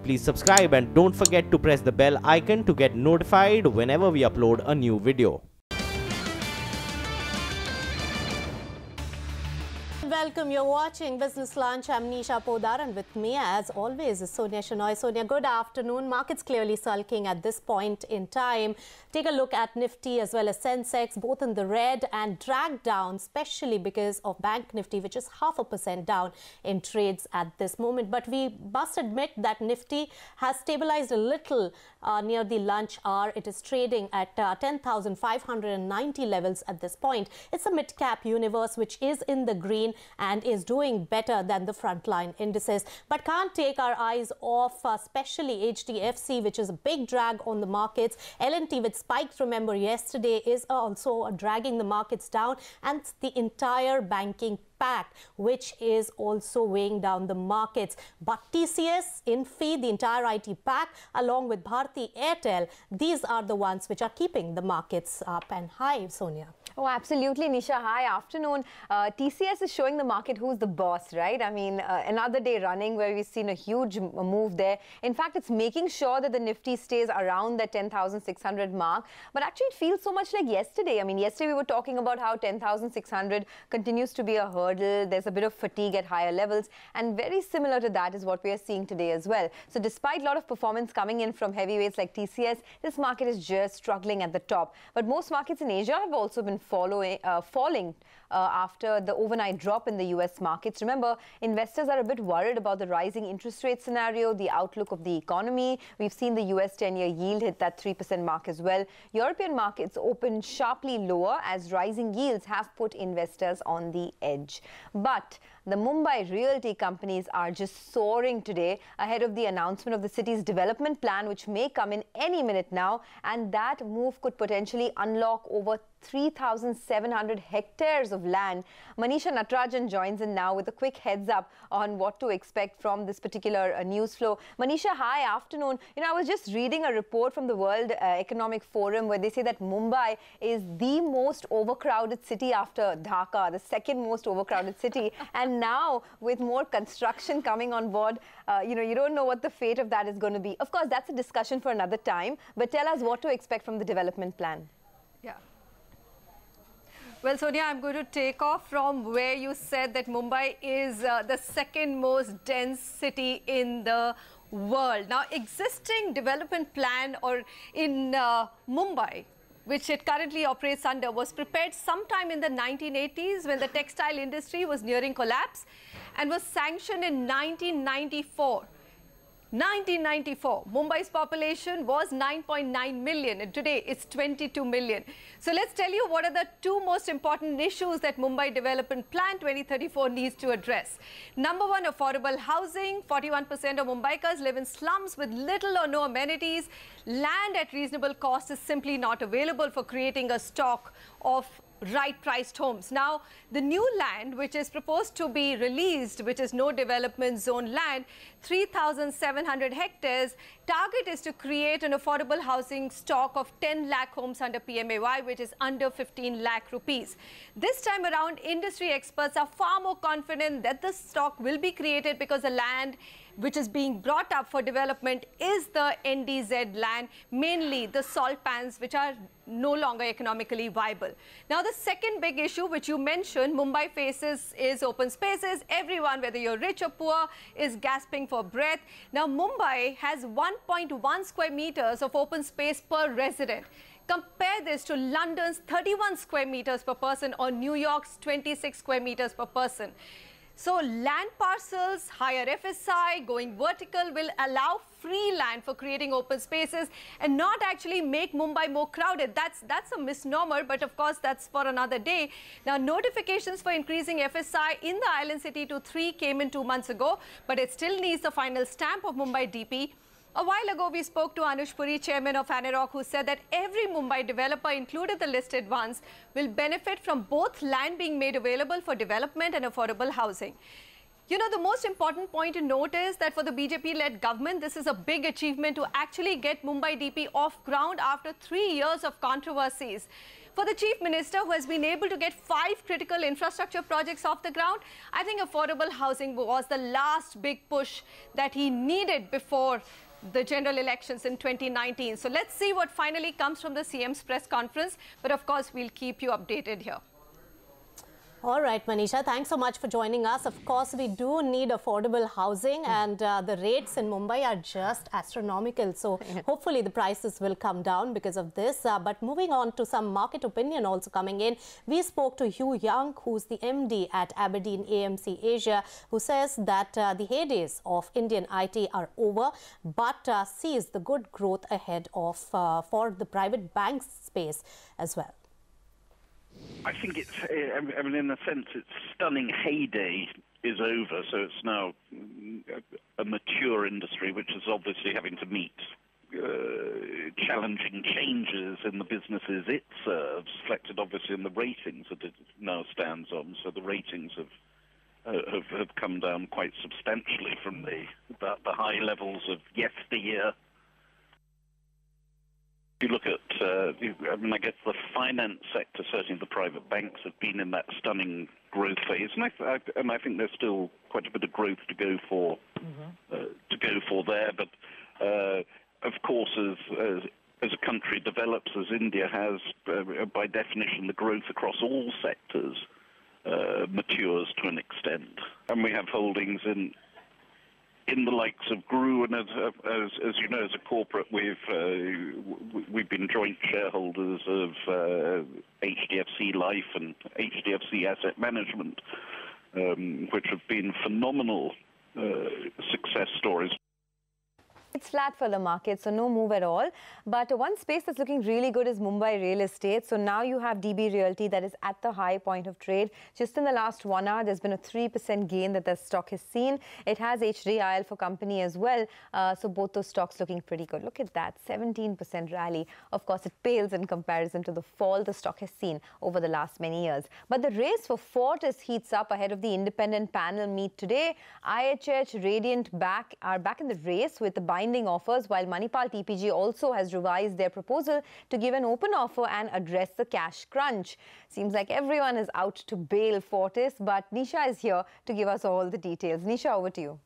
please subscribe and don't forget to press the bell icon to get notified whenever we upload a new video. Welcome, you're watching Business Lunch. I'm Nisha Podar and with me as always is Sonia Shenoy. Sonia, good afternoon. Markets clearly sulking at this point in time. Take a look at Nifty as well as Sensex, both in the red and dragged down, especially because of Bank Nifty, which is 0.5% down in trades at this moment. But we must admit that Nifty has stabilized a little near the lunch hour. It is trading at 10,590 levels at this point. It's a mid-cap universe which is in the green and is doing better than the frontline indices. But can't take our eyes off, especially HDFC, which is a big drag on the markets. L&T, which spiked, remember, yesterday, is also dragging the markets down, and the entire banking pack, which is also weighing down the markets. But TCS, Infi, the entire IT pack, along with Bharti Airtel, these are the ones which are keeping the markets up and high, Sonia. Oh, absolutely, Nisha. Hi, afternoon. TCS is showing the market who's the boss, right? I mean, another day running where we've seen a huge move there. In fact, it's making sure that the Nifty stays around the 10,600 mark. But actually, it feels so much like yesterday. I mean, yesterday we were talking about how 10,600 continues to be a hurdle. There's a bit of fatigue at higher levels. And very similar to that is what we are seeing today as well. So despite a lot of performance coming in from heavyweights like TCS, this market is just struggling at the top. But most markets in Asia have also been falling after the overnight drop in the US markets. Remember, investors are a bit worried about the rising interest rate scenario, the outlook of the economy. We've seen the US 10-year yield hit that 3% mark as well. European markets opened sharply lower as rising yields have put investors on the edge. But the Mumbai realty companies are just soaring today ahead of the announcement of the city's development plan, which may come in any minute now. And that move could potentially unlock over 3,700 hectares of land. Manisha Natarajan joins in now with a quick heads up on what to expect from this particular news flow. Manisha, hi, afternoon. You know, I was just reading a report from the World Economic Forum where they say that Mumbai is the most overcrowded city after Dhaka, the second most overcrowded city. And now with more construction coming on board, you don't know what the fate of that is going to be. Of course, that's a discussion for another time. But tell us what to expect from the development plan. Yeah. Well, Sonia, I'm going to take off from where you said that Mumbai is the second most dense city in the world. Now, existing development plan or in Mumbai, which it currently operates under, was prepared sometime in the 1980s when the textile industry was nearing collapse and was sanctioned in 1994. 1994, Mumbai's population was 9.9 million and today it's 22 million. So let's tell you what are the two most important issues that Mumbai Development Plan 2034 needs to address. Number one, affordable housing. 41% of Mumbaikars live in slums with little or no amenities. Land at reasonable cost is simply not available for creating a stock of right-priced homes. Now, the new land, which is proposed to be released, which is no development zone land, 3,700 hectares, target is to create an affordable housing stock of 10 lakh homes under PMAY, which is under 15 lakh rupees. This time around, industry experts are far more confident that the stock will be created because the land which is being brought up for development is the NDZ land, mainly the salt pans, which are no longer economically viable. Now, the second big issue which you mentioned Mumbai faces is open spaces. Everyone, whether you're rich or poor, is gasping for breath. Now, Mumbai has 1.1 square meters of open space per resident. Compare this to London's 31 square meters per person or New York's 26 square meters per person. So land parcels, higher FSI, going vertical will allow free land for creating open spaces and not actually make Mumbai more crowded. That's a misnomer, but of course that's for another day. Now, notifications for increasing FSI in the island city to 3 came in 2 months ago, but it still needs the final stamp of Mumbai DP. A while ago, we spoke to Anush Puri, chairman of ANAROC, who said that every Mumbai developer, included the listed ones, will benefit from both land being made available for development and affordable housing. You know, the most important point to note is that for the BJP-led government, this is a big achievement to actually get Mumbai DP off ground after 3 years of controversies. for the Chief Minister, who has been able to get 5 critical infrastructure projects off the ground, I think affordable housing was the last big push that he needed before the general elections in 2019. So let's see what finally comes from the CM's press conference. But of course, we'll keep you updated here. All right, Manisha, thanks so much for joining us. Of course, we do need affordable housing, and the rates in Mumbai are just astronomical. So hopefully the prices will come down because of this. But moving on to some market opinion also coming in, we spoke to Hugh Young, who's the MD at Aberdeen AMC Asia, who says that the heydays of Indian IT are over, but sees the good growth ahead of for the private bank space as well. I think it's, I mean, in a sense, its stunning heyday is over, so it's now a mature industry, which is obviously having to meet challenging changes in the businesses it serves, reflected obviously in the ratings that it now stands on. So the ratings have come down quite substantially from the high levels of yesteryear. If you look at, I mean, I guess the finance sector, certainly the private banks, have been in that stunning growth phase, and I think there's still quite a bit of growth to go for, there. But of course, as a country develops, as India has, by definition, the growth across all sectors matures to an extent, and we have holdings in the likes of GRU, and as you know, as a corporate, we've been joint shareholders of HDFC Life and HDFC Asset Management, which have been phenomenal success stories. It's flat for the market, so no move at all. But one space that's looking really good is Mumbai real estate. So now you have DB Realty that is at the high point of trade. Just in the last 1 hour, there's been a 3% gain that the stock has seen. It has HDIL for company as well. So both those stocks looking pretty good. Look at that, 17% rally. Of course, it pales in comparison to the fall the stock has seen over the last many years. But the race for Fortis heats up ahead of the independent panel meet today. IHH, Radiant are back in the race with the binding offers, while Manipal TPG also has revised their proposal to give an open offer and address the cash crunch. Seems like everyone is out to bail Fortis, but Nisha is here to give us all the details. Nisha, over to you.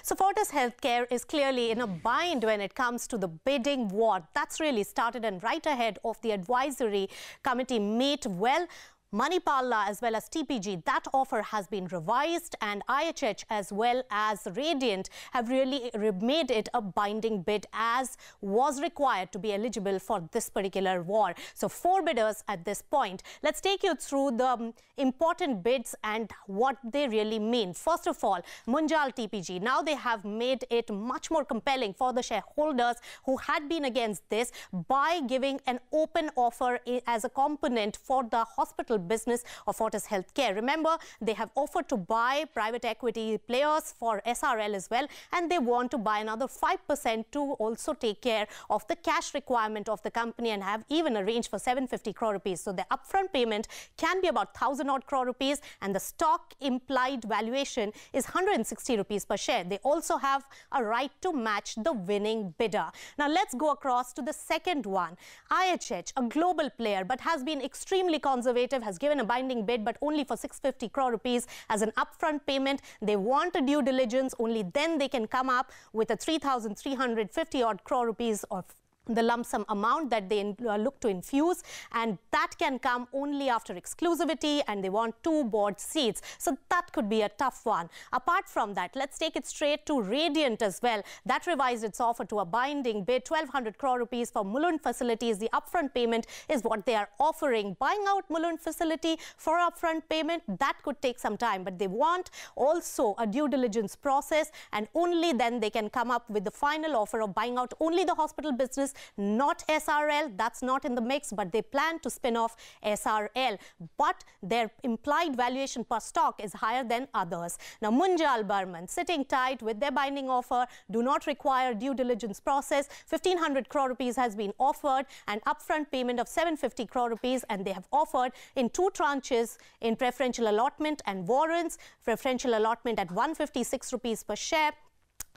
So Fortis Healthcare is clearly in a bind when it comes to the bidding war. That's really started and right ahead of the advisory committee meet. Well, Manipal as well as TPG, that offer has been revised, and IHH as well as Radiant have really made it a binding bid as was required to be eligible for this particular war. So 4 bidders at this point. Let's take you through the important bids and what they really mean. First of all, Munjal TPG. Now they have made it much more compelling for the shareholders who had been against this by giving an open offer as a component for the hospital business of Fortis Healthcare. Remember, they have offered to buy private equity players for SRL as well, and they want to buy another 5% to also take care of the cash requirement of the company and have even arranged for 750 crore rupees. So the upfront payment can be about 1,000 odd crore rupees, and the stock implied valuation is 160 rupees per share. They also have a right to match the winning bidder. Now let's go across to the second one. IHH, a global player but has been extremely conservative, has given a binding bid but only for 650 crore rupees as an upfront payment. They want a due diligence, only then they can come up with a 3,350 odd crore rupees of the lump sum amount that they look to infuse, and that can come only after exclusivity, and they want 2 board seats. So that could be a tough one. Apart from that, let's take it straight to Radiant as well. That revised its offer to a binding bid, 1,200 crore rupees for Mulund facilities. The upfront payment is what they are offering. Buying out Mulund facility for upfront payment, that could take some time, but they want also a due diligence process, and only then they can come up with the final offer of buying out only the hospital business, not SRL. That's not in the mix, but they plan to spin off SRL. But their implied valuation per stock is higher than others. Now, Munjal Burman sitting tight with their binding offer, do not require due diligence process. 1,500 crore rupees has been offered, and upfront payment of 750 crore rupees, and they have offered in 2 tranches in preferential allotment and warrants. Preferential allotment at 156 rupees per share,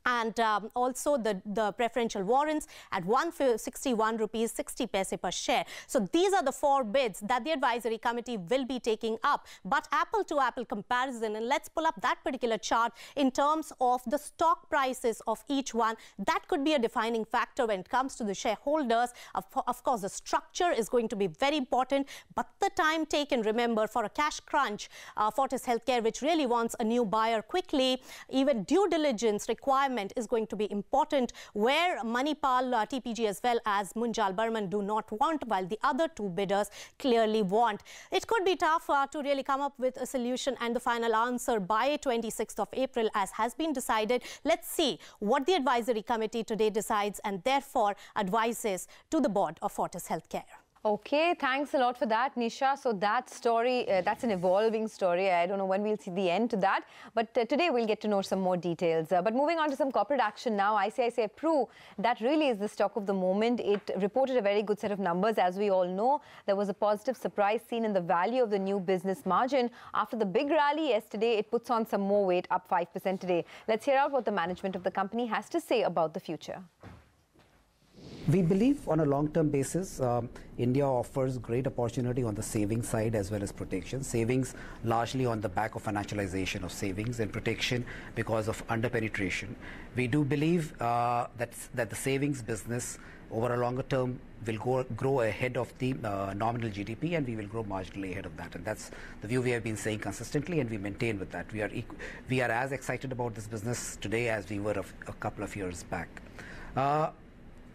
and also the preferential warrants at 161 rupees 60 paise per share. So these are the 4 bids that the advisory committee will be taking up. But apple to apple comparison, and let's pull up that particular chart in terms of the stock prices of each one. That could be a defining factor when it comes to the shareholders. Of course, the structure is going to be very important, but the time taken, remember, for a cash crunch, Fortis Healthcare, which really wants a new buyer quickly, even due diligence requirement is going to be important, where Manipal, TPG as well as Munjal Burman do not want, while the other 2 bidders clearly want. It could be tough to really come up with a solution and the final answer by 26th of April, as has been decided. Let's see what the advisory committee today decides and therefore advises to the board of Fortis Healthcare. Okay, thanks a lot for that, Nisha. So that story, that's an evolving story. I don't know when we'll see the end to that, but today we'll get to know some more details. But moving on to some corporate action now, ICICI Pru, that really is the stock of the moment. It reported a very good set of numbers. As we all know, there was a positive surprise seen in the value of the new business margin. After the big rally yesterday, it puts on some more weight, up 5% today. Let's hear out what the management of the company has to say about the future. We believe on a long-term basis, India offers great opportunity on the savings side as well as protection. Savings largely on the back of financialization of savings, and protection because of under-penetration. We do believe that the savings business over a longer term will grow ahead of the nominal GDP, and we will grow marginally ahead of that. And that's the view we have been saying consistently, and we maintain with that. We are as excited about this business today as we were a couple of years back.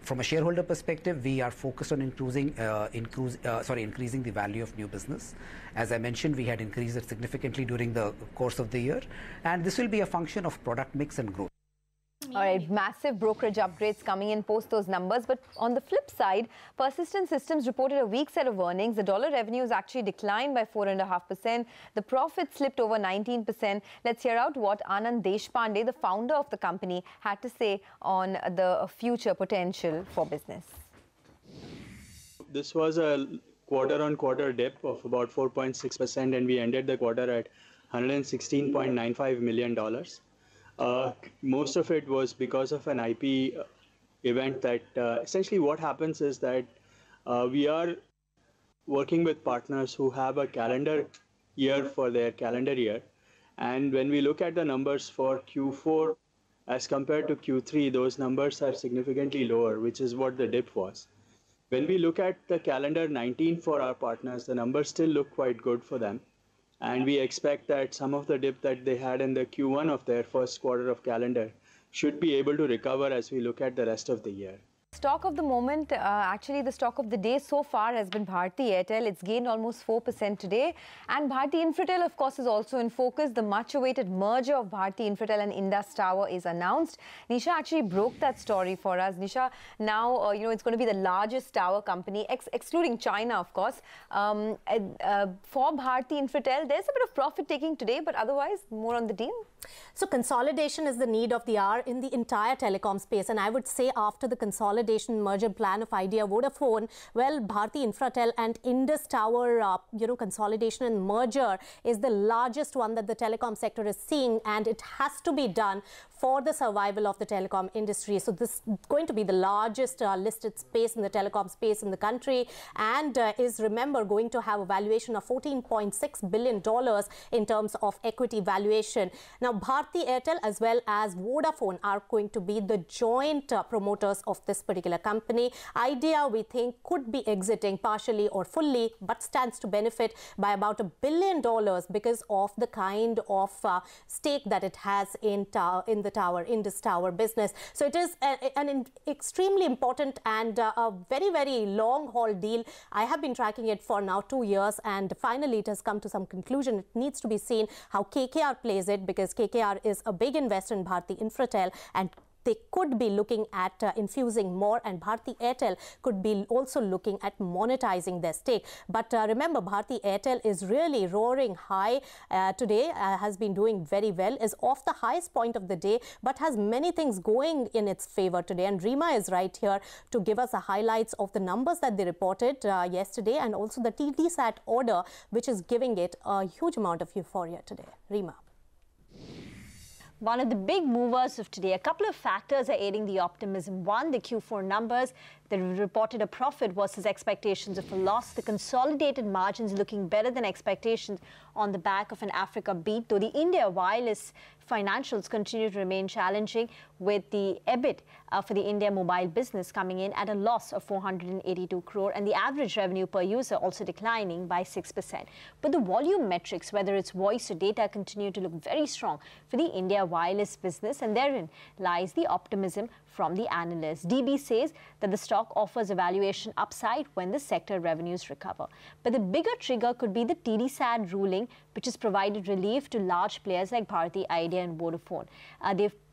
From a shareholder perspective, we are focused on increasing the value of new business. As I mentioned, we had increased it significantly during the course of the year, and this will be a function of product mix and growth. All right, massive brokerage upgrades coming in post those numbers. But on the flip side, Persistent Systems reported a weak set of earnings. The dollar revenues actually declined by 4.5%. The profit slipped over 19%. Let's hear out what Anand Deshpande, the founder of the company, had to say on the future potential for business. This was a quarter-on-quarter dip of about 4.6%, and we ended the quarter at $116.95 million. Most of it was because of an IP event that essentially what happens is that we are working with partners who have a calendar year for their calendar year. And when we look at the numbers for Q4 as compared to Q3, those numbers are significantly lower, which is what the dip was. When we look at the calendar 19 for our partners, the numbers still look quite good for them. And we expect that some of the dip that they had in the Q1 of their first quarter of calendar should be able to recover as we look at the rest of the year. Stock of the moment, actually the stock of the day so far has been Bharti Airtel. It's gained almost 4% today. And Bharti Infratel, of course, is also in focus. The much-awaited merger of Bharti Infratel and Indus Tower is announced. Nisha actually broke that story for us. Nisha, now, it's going to be the largest tower company, excluding China, of course. For Bharti Infratel, there's a bit of profit-taking today, but otherwise, more on the deal. So consolidation is the need of the hour in the entire telecom space. And I would say after the consolidation merger plan of Idea Vodafone, well, Bharti Infratel and Indus Tower, consolidation and merger is the largest one that the telecom sector is seeing. And it has to be done for the survival of the telecom industry. So this is going to be the largest listed space in the telecom space in the country, and is, remember, going to have a valuation of $14.6 billion in terms of equity valuation. Now, Bharti Airtel as well as Vodafone are going to be the joint promoters of this particular company. Idea, we think, could be exiting partially or fully, but stands to benefit by about $1 billion because of the kind of stake that it has in the Indus Tower business. So it is an extremely important and a very, very long haul deal. I have been tracking it for now 2 years, and finally it has come to some conclusion. It needs to be seen how KKR plays it, because KKR is a big investor in Bharti Infratel, and they could be looking at infusing more, and Bharti Airtel could be also looking at monetizing their stake. But remember, Bharti Airtel is really roaring high today, has been doing very well, is off the highest point of the day, but has many things going in its favor today. And Rima is right here to give us the highlights of the numbers that they reported yesterday, and also the TDSAT order, which is giving it a huge amount of euphoria today. Rima. One of the big movers of today, a couple of factors are aiding the optimism. One, the Q4 numbers. They reported a profit versus expectations of a loss. The consolidated margins looking better than expectations on the back of an Africa beat, though the India wireless financials continue to remain challenging, with the EBIT for the India mobile business coming in at a loss of 482 crore and the average revenue per user also declining by 6%. But the volume metrics, whether it's voice or data, continue to look very strong for the India wireless business, and therein lies the optimism from the analysts. DB says that the stock offers a valuation upside when the sector revenues recover. But the bigger trigger could be the TDSAT ruling, which has provided relief to large players like Bharti Airtel and Vodafone.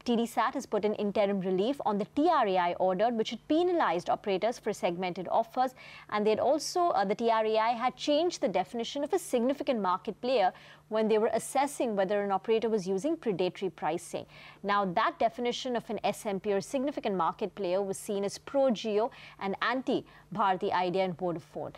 TDSAT has put an interim relief on the TRAI order, which had penalized operators for segmented offers, and they'd also, the TRAI had changed the definition of a significant market player when they were assessing whether an operator was using predatory pricing. Now, that definition of an SMP or significant market player was seen as pro-Jio and anti-Bharti Airtel and Vodafone.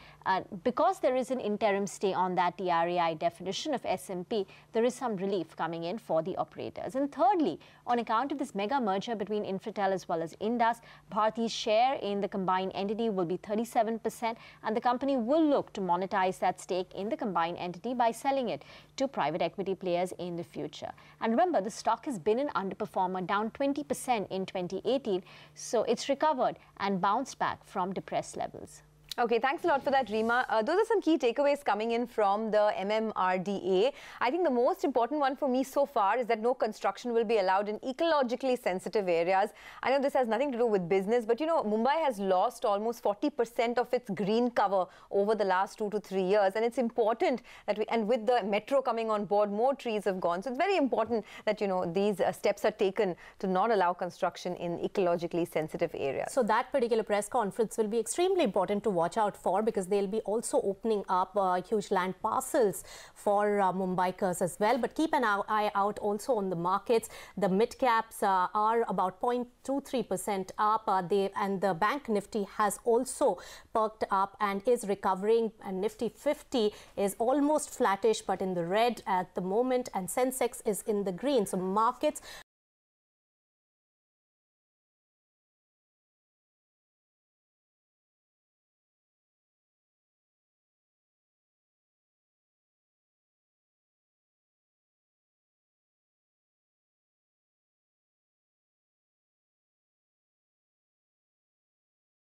Because there is an interim stay on that TRAI definition of SMP, there is some relief coming in for the operators. And thirdly, on account of this mega merger between Infratel as well as Indus, Bharti's share in the combined entity will be 37%, and the company will look to monetize that stake in the combined entity by selling it to private equity players in the future. And remember, the stock has been an underperformer, down 20% in 2018, so it's recovered and bounced back from depressed levels. Okay, thanks a lot for that, Reema. Those are some key takeaways coming in from the MMRDA. I think the most important one for me so far is that no construction will be allowed in ecologically sensitive areas. I know this has nothing to do with business, but you know, Mumbai has lost almost 40% of its green cover over the last 2 to 3 years. And it's important that and with the metro coming on board, more trees have gone. So it's very important that, you know, these steps are taken to not allow construction in ecologically sensitive areas. So that particular press conference will be extremely important to watch out for, because they'll be also opening up huge land parcels for Mumbaikars as well. But keep an eye out also on the markets. The midcaps are about 0.23% up, and the bank Nifty has also perked up and is recovering, and Nifty 50 is almost flattish but in the red at the moment, and Sensex is in the green. So markets